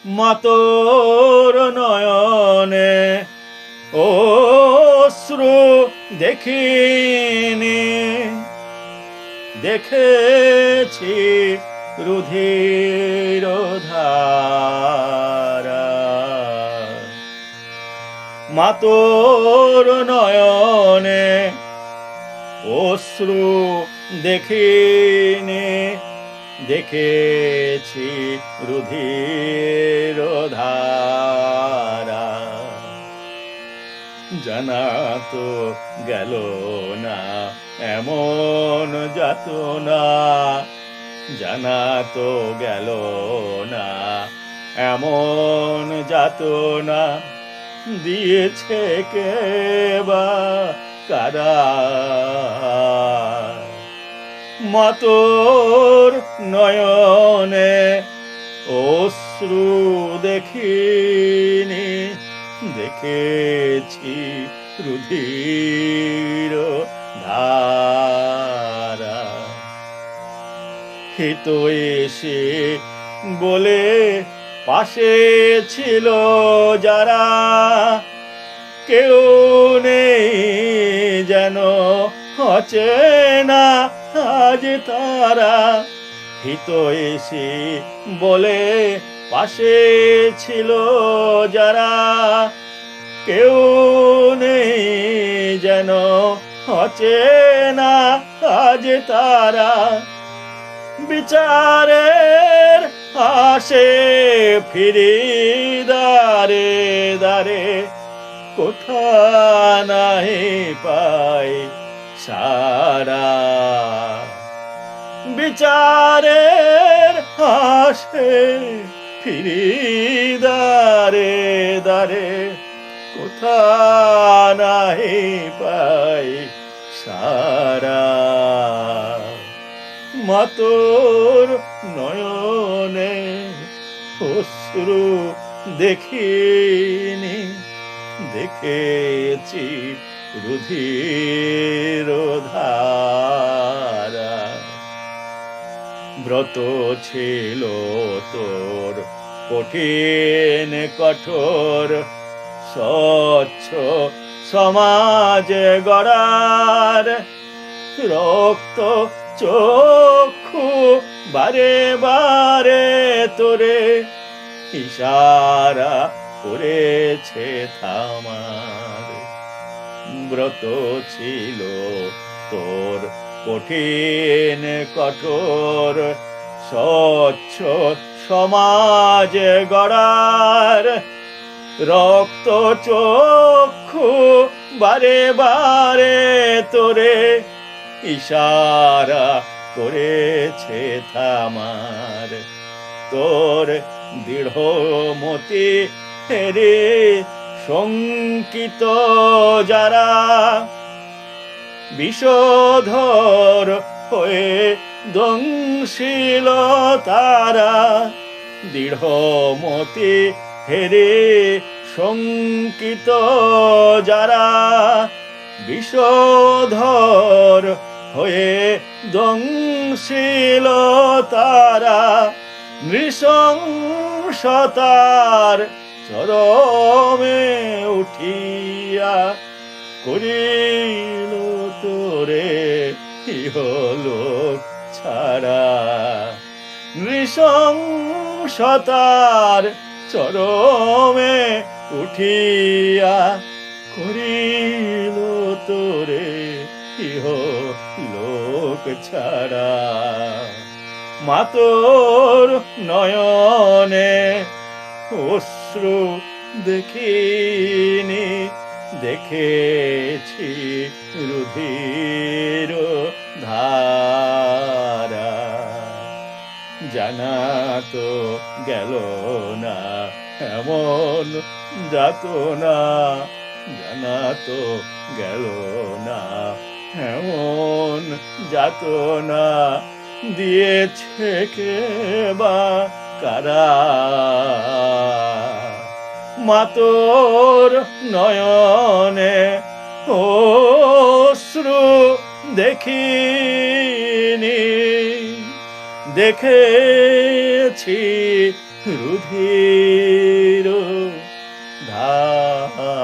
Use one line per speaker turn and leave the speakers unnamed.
মাতোর নয়নে অশ্রু দেখিনি, দেখেছি রুধির ধারা। মাতোর নয়নে অশ্রু দেখিনি, দেখেছি রুধির ধারা। জানা তো গেল না এমন যাতনা, জানা তো গেল না এমন যাতনা, দিয়েছে কে বা কারা। মাতোর নয়নে অশ্রু দেখিনি, দেখেছি রুধির ধারা। হিত এসে বলে পাশে ছিল যারা, কেউ নেই যেন অচেনা আজ তারা। হিত এসে বলে পাশে ছিল যারা, কেউ নেই যেন অচেনা আজ তারা। বিচারের আসে ফিরি দারে দারে, কোথা নাই পাই সারা। বিচারের আসে ফিরি দারে দারে, কোথা নাই পাই সারা। মাতোর নয়নে অশ্রু দেখিনি, দেখেছি রুধির ধারা। ব্রত ছিল তোর কঠিন কঠোর, স্বচ্ছ সমাজ গড়ার। রক্ত চক্ষু বারে বারে তোরে ইশারা করেছে থামার। ব্রত ছিল তোর কঠিন কঠোর, স্বচ্ছ সমাজ গড়ার। রক্ত চক্ষু বারে বারে তোরে ইশারা করেছে থামার। তোর দৃঢ় মতি হেরে শঙ্কিত যারা, বিষধর হয়ে দংশিল তারা। দৃঢ় মতি হেরে শঙ্কিত যারা, বিষধর হয়ে দংশিল তারা। নৃশংসতার চরমে উঠিয়া করিল তোরে ইহলোক ছাড়া। নৃশংসতার চরমে উঠিয়া করিল তোরে ইহলোক ছাড়া। মাতোর নয়নে অশ্রু দেখিনি, দেখেছি রুধির ধারা। জানা তো গেল না এমন যাতনা, জানা তো গেল না এমন যাতনা, দিয়েছে কে বা কারা। মাতোর নয়নে অশ্রু দেখিনি, দেখেছি রুধির ধারা